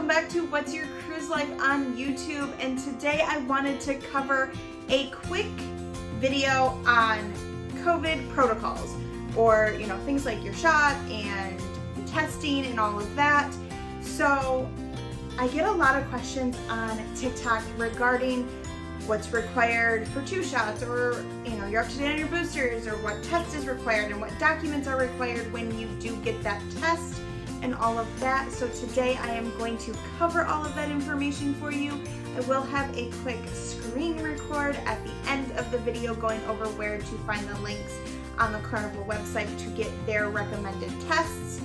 welcome back to What's Your Cruise Life on YouTube, and today I wanted to cover a quick video on COVID protocols, or things like your shot and the testing and all of that. So I get a lot of questions on TikTok regarding what's required for 2 shots, or you're up to date on your boosters, or what test is required and what documents are required when you do get that test and all of that. So today I am going to cover all of that information for you. I will have a quick screen record at the end of the video going over where to find the links on the Carnival website to get their recommended tests,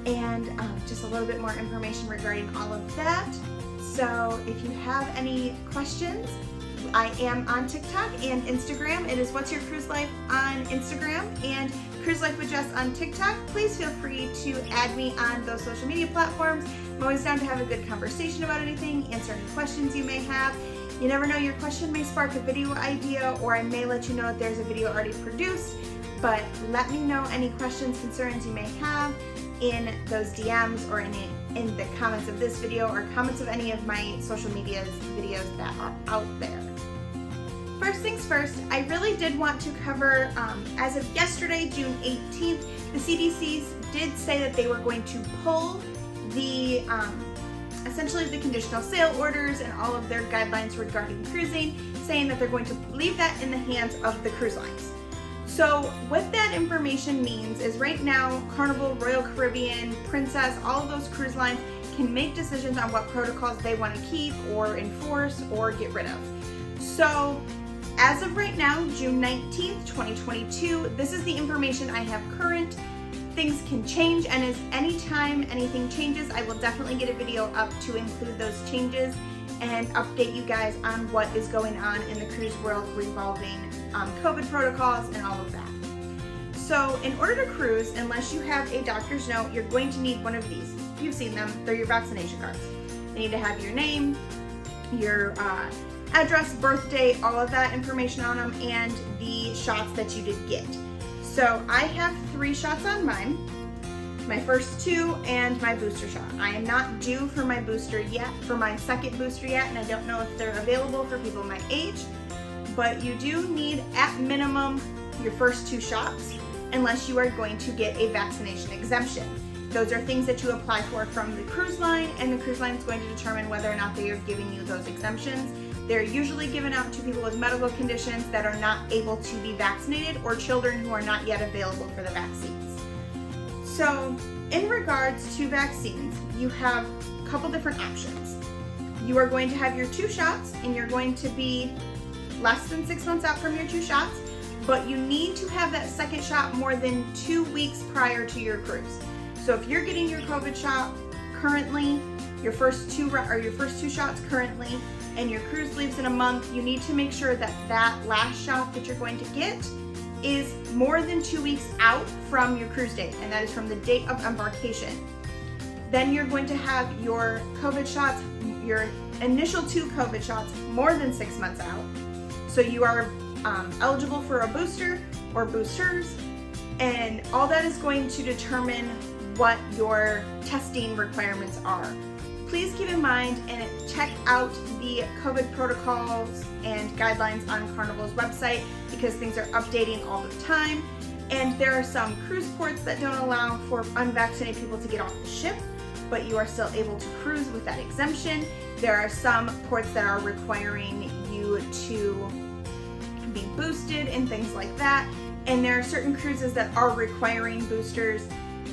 and just a little bit more information regarding all of that. So if you have any questions, I am on TikTok and Instagram. It is What's Your Cruise Life on Instagram and Cruise Life with Jess on TikTok. Please feel free to add me on those social media platforms. I'm always down to have a good conversation about anything, answer any questions you may have. You never know, your question may spark a video idea, or I may let you know if there's a video already produced. But let me know any questions, concerns you may have in those DMs, or in the comments of this video, or comments of any of my social media's videos that are out there. First things first, I really did want to cover, as of yesterday, June 18th, the CDC did say that they were going to pull the, essentially the conditional sail orders and all of their guidelines regarding cruising, saying that they're going to leave that in the hands of the cruise lines. So what that information means is right now, Carnival, Royal Caribbean, Princess, all of those cruise lines can make decisions on what protocols they want to keep or enforce or get rid of. So as of right now, June 19th, 2022, this is the information I have current. Things can change, and as anytime anything changes, I will definitely get a video up to include those changes and update you guys on what is going on in the cruise world revolving COVID protocols and all of that. So in order to cruise, unless you have a doctor's note, you're going to need one of these. You've seen them, they're your vaccination cards. They need to have your name, your address, birth date, all of that information on them, and the shots that you did get. So I have 3 shots on mine, my first 2 and my booster shot. I am not due for my booster yet, for my second booster yet, and I don't know if they're available for people my age, but you do need at minimum your first 2 shots unless you are going to get a vaccination exemption. Those are things that you apply for from the cruise line, and the cruise line is going to determine whether or not they are giving you those exemptions. They're usually given out to people with medical conditions that are not able to be vaccinated, or children who are not yet available for the vaccines. So in regards to vaccines, you have a couple different options. You are going to have your 2 shots, and you're going to be less than 6 months out from your 2 shots, but you need to have that second shot more than 2 weeks prior to your cruise. So if you're getting your COVID shot currently, your first 2 shots currently, and your cruise leaves in a month, you need to make sure that that last shot that you're going to get is more than 2 weeks out from your cruise date, and that is from the date of embarkation. Then you're going to have your COVID shots, your initial 2 COVID shots, more than 6 months out. So you are eligible for a booster or boosters, and all that is going to determine what your testing requirements are. Please keep in mind and check out the COVID protocols and guidelines on Carnival's website, because things are updating all the time. And there are some cruise ports that don't allow for unvaccinated people to get off the ship, but you are still able to cruise with that exemption. There are some ports that are requiring you to be boosted and things like that. And there are certain cruises that are requiring boosters,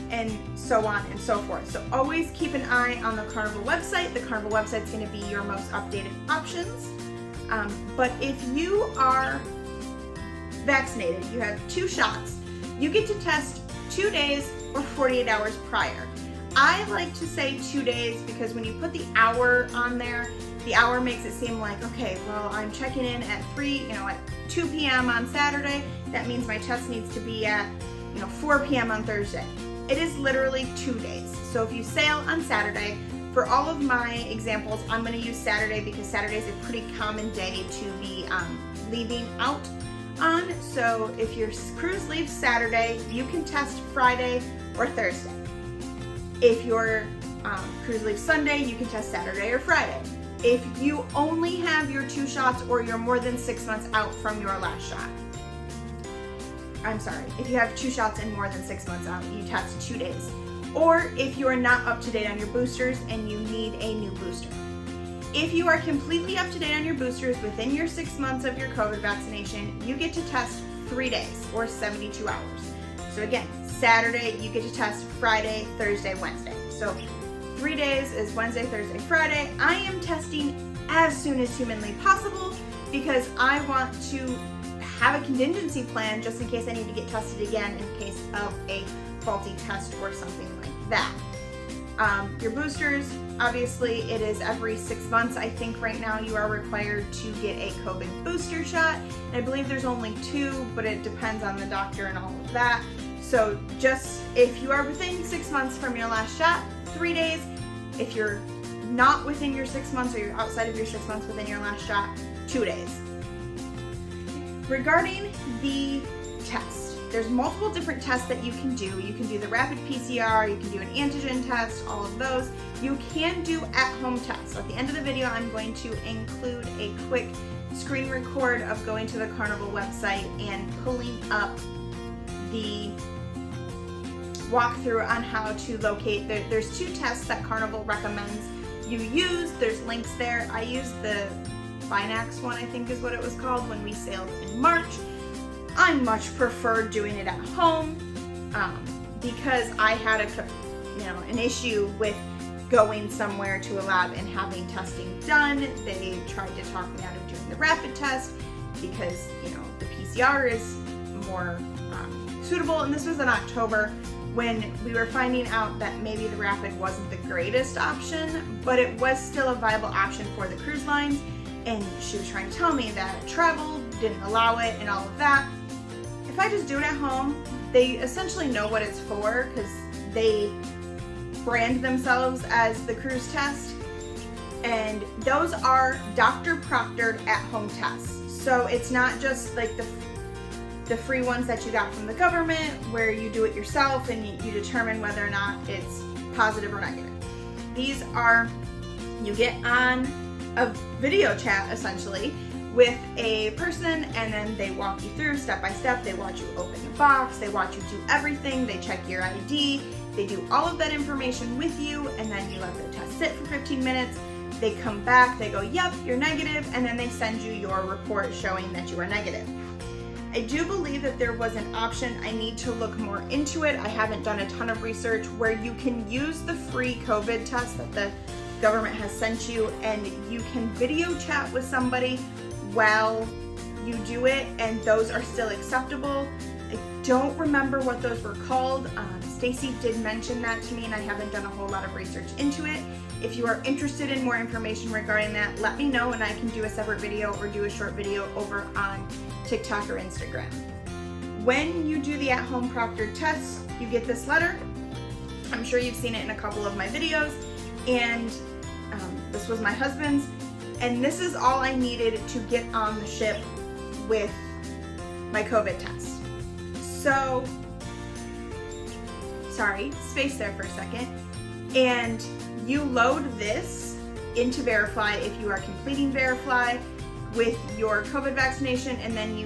and so on and so forth. So always keep an eye on the Carnival website. The Carnival website is going to be your most updated options. But if you are vaccinated, you have 2 shots, you get to test 2 days or 48 hours prior. I like to say 2 days, because when you put the hour on there, the hour makes it seem like, okay, well, I'm checking in at 2 p.m. on Saturday. That means my test needs to be at 4 p.m. on Thursday. It is literally 2 days. So if you sail on Saturday, for all of my examples, I'm going to use Saturday because Saturday is a pretty common day to be leaving out on. So if your cruise leaves Saturday, you can test Friday or Thursday. If your cruise leaves Sunday, you can test Saturday or Friday. If you only have your 2 shots or you're more than 6 months out from your last shot. I'm sorry, if you have 2 shots and more than 6 months out, you test 2 days. Or if you are not up to date on your boosters and you need a new booster. If you are completely up to date on your boosters within your 6 months of your COVID vaccination, you get to test 3 days or 72 hours. So again, Saturday, you get to test Friday, Thursday, Wednesday. So 3 days is Wednesday, Thursday, Friday. I am testing as soon as humanly possible because I want to have a contingency plan just in case I need to get tested again in case of a faulty test or something like that. Your boosters, obviously it is every 6 months. I think right now you are required to get a COVID booster shot. And I believe there's only 2, but it depends on the doctor and all of that. So just if you are within 6 months from your last shot, 3 days. If you're not within your 6 months or you're outside of your 6 months within your last shot, 2 days. Regarding the test, there's multiple different tests that you can do. You can do the rapid PCR, you can do an antigen test, all of those. You can do at-home tests. So at the end of the video, I'm going to include a quick screen record of going to the Carnival website and pulling up the walkthrough on how to locate. There's 2 tests that Carnival recommends you use. There's links there. I used the Binax one, I think is what it was called, when we sailed in March. I much prefer doing it at home because I had an issue with going somewhere to a lab and having testing done. They tried to talk me out of doing the rapid test because the PCR is more suitable, and this was in October when we were finding out that maybe the rapid wasn't the greatest option, but it was still a viable option for the cruise lines. And she was trying to tell me that travel didn't allow it and all of that. If I just do it at home, they essentially know what it's for because they brand themselves as the cruise test. And those are doctor proctored at-home tests. So it's not just like the free ones that you got from the government where you do it yourself and you determine whether or not it's positive or negative. These are, you get on a video chat essentially with a person and then they walk you through step by step. They watch you open the box, they watch you do everything, they check your ID, they do all of that information with you, and then you let the test sit for 15 minutes. They come back, they go, yep, you're negative, and then they send you your report showing that you are negative. I do believe that there was an option. I need to look more into it. I haven't done a ton of research where you can use the free COVID test that the government has sent you and you can video chat with somebody while you do it, and those are still acceptable. I don't remember what those were called. Stacy did mention that to me and I haven't done a whole lot of research into it. If you are interested in more information regarding that, let me know and I can do a separate video or do a short video over on TikTok or Instagram. When you do the at-home proctored test, you get this letter. I'm sure you've seen it in a couple of my videos, and this was my husband's, and this is all I needed to get on the ship with my COVID test. So, sorry, space there for a second. And you load this into Verifly if you are completing Verifly with your COVID vaccination, and then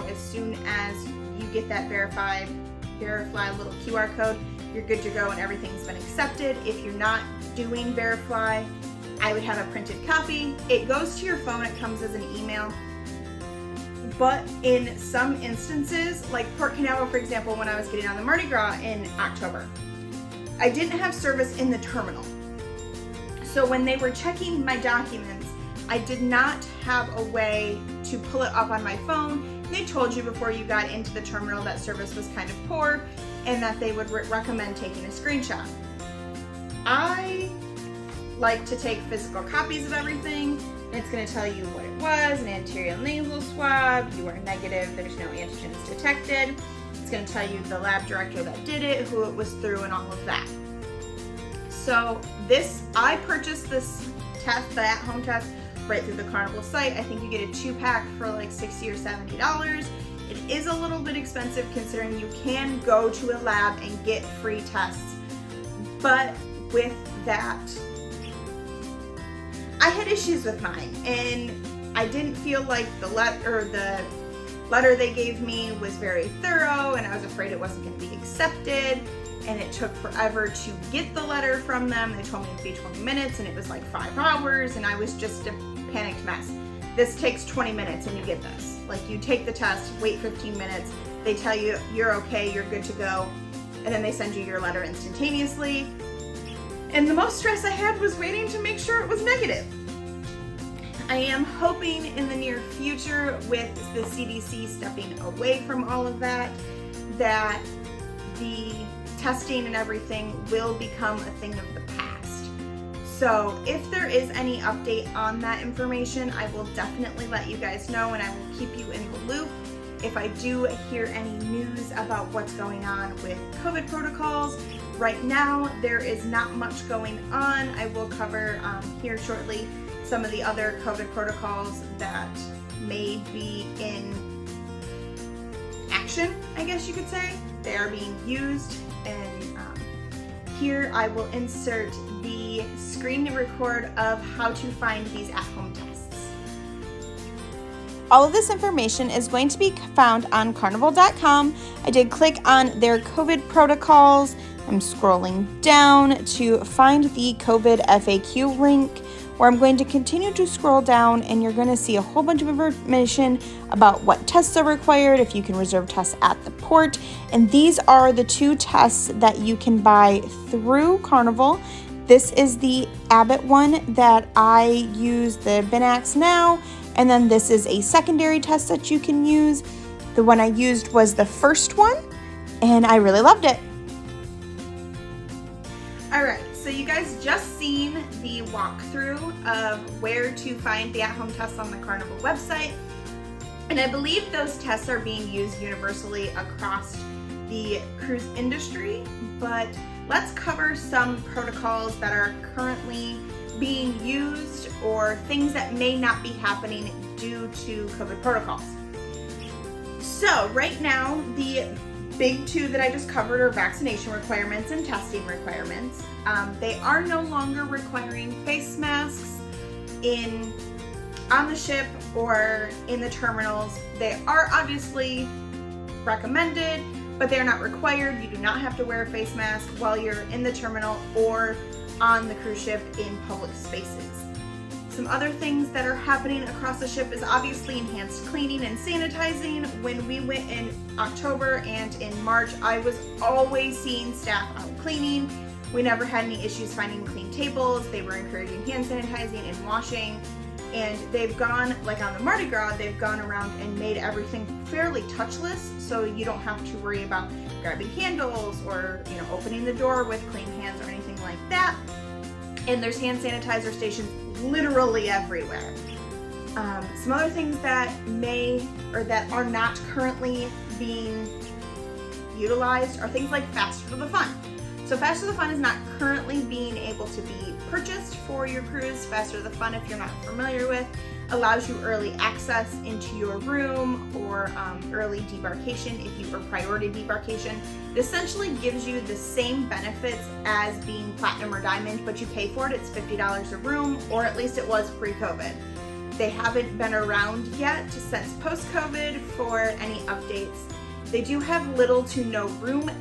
as soon as you get that Verify little QR code, you're good to go and everything's been accepted. If you're not doing Verifly, I would have a printed copy. It goes to your phone, it comes as an email. But in some instances, like Port Canaveral, for example, when I was getting on the Mardi Gras in October, I didn't have service in the terminal. So when they were checking my documents, I did not have a way to pull it up on my phone. They told you before you got into the terminal that service was kind of poor and that they would recommend taking a screenshot. I like to take physical copies of everything. It's going to tell you what it was, an anterior nasal swab, you are negative, there's no antigens detected. It's going to tell you the lab director that did it, who it was through, and all of that. So I purchased this test, the at-home test, right through the Carnival site. I think you get a 2-pack for like $60 or $70. It is a little bit expensive considering you can go to a lab and get free tests. But with that, I had issues with mine, and I didn't feel like the letter they gave me was very thorough, and I was afraid it wasn't going to be accepted, and it took forever to get the letter from them. They told me it'd be 20 minutes, and it was like 5 hours, and I was just a panicked mess. This takes 20 minutes and you get this. Like, you take the test, wait 15 minutes, they tell you you're okay, you're good to go, and then they send you your letter instantaneously. And the most stress I had was waiting to make sure it was negative. I am hoping in the near future, with the CDC stepping away from all of that, that the testing and everything will become a thing of the past. So if there is any update on that information, I will definitely let you guys know, and I will keep you in the loop. If I do hear any news about what's going on with COVID protocols, right now there is not much going on. I will cover here shortly some of the other COVID protocols that may be in action, I guess you could say. They are being used, and here I will insert the screen record of how to find these at-home tests. All of this information is going to be found on carnival.com. I did click on their COVID protocols. I'm scrolling down to find the COVID FAQ link, where I'm going to continue to scroll down, and you're going to see a whole bunch of information about what tests are required, if you can reserve tests at the port. And these are the 2 tests that you can buy through Carnival. This is the Abbott one that I use, the Binax Now, and then this is a secondary test that you can use. The one I used was the first one, and I really loved it. All right, so you guys just seen the walkthrough of where to find the at-home tests on the Carnival website. And I believe those tests are being used universally across the cruise industry, but let's cover some protocols that are currently being used or things that may not be happening due to COVID protocols. So right now, the big 2 that I just covered are vaccination requirements and testing requirements. They are no longer requiring face masks on the ship or in the terminals. They are obviously recommended, but they're not required. You do not have to wear a face mask while you're in the terminal or on the cruise ship in public spaces. Some other things that are happening across the ship is obviously enhanced cleaning and sanitizing. When we went in October and in March, I was always seeing staff out cleaning. We never had any issues finding clean tables. They were encouraging hand sanitizing and washing. And they've gone, like on the Mardi Gras, they've gone around and made everything fairly touchless, so you don't have to worry about grabbing handles or, opening the door with clean hands or anything like that. And there's hand sanitizer stations literally everywhere. Some other things that that are not currently being utilized are things like Faster to the Fun. So Faster to the Fun is not currently being able to be purchased for your cruise. Faster to the Fun, if you're not familiar with, allows you early access into your room or early debarkation or priority debarkation. It essentially gives you the same benefits as being Platinum or Diamond, but you pay for it. It's $50 a room, or at least it was pre-COVID. They haven't been around yet since post-COVID for any updates. They do have little to no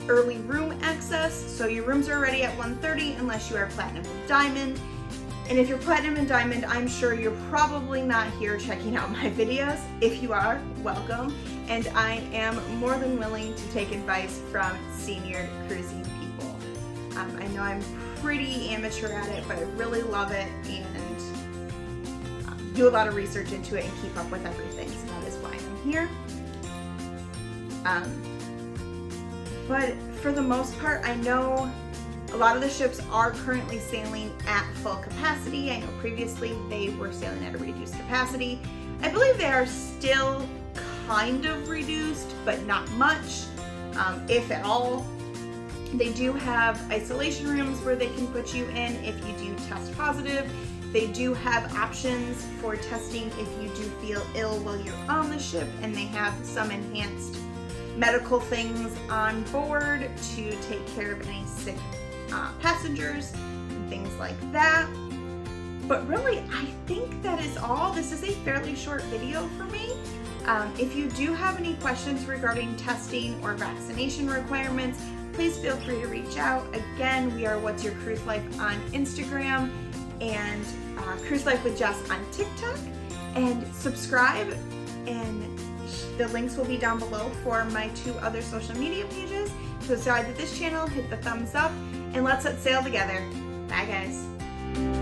early room access, so your rooms are already at 1:30 unless you are Platinum and Diamond. And if you're Platinum and Diamond, I'm sure you're probably not here checking out my videos. If you are, welcome. And I am more than willing to take advice from senior cruising people. I know I'm pretty amateur at it, but I really love it and do a lot of research into it and keep up with everything, so that is why I'm here. But for the most part, I know a lot of the ships are currently sailing at full capacity. I know previously they were sailing at a reduced capacity. I believe they are still kind of reduced, but not much, if at all. They do have isolation rooms where they can put you in if you do test positive. They do have options for testing if you do feel ill while you're on the ship, and they have some enhanced medical things on board to take care of any sick passengers. things like that. But really, I think that is all. This is a fairly short video for me. If you do have any questions regarding testing or vaccination requirements, please feel free to reach out. Again, we are What's Your Cruise Life on Instagram and Cruise Life with Jess on TikTok. And subscribe, and the links will be down below for my 2 other social media pages. Subscribe to this channel, hit the thumbs up, and let's set sail together. Bye guys.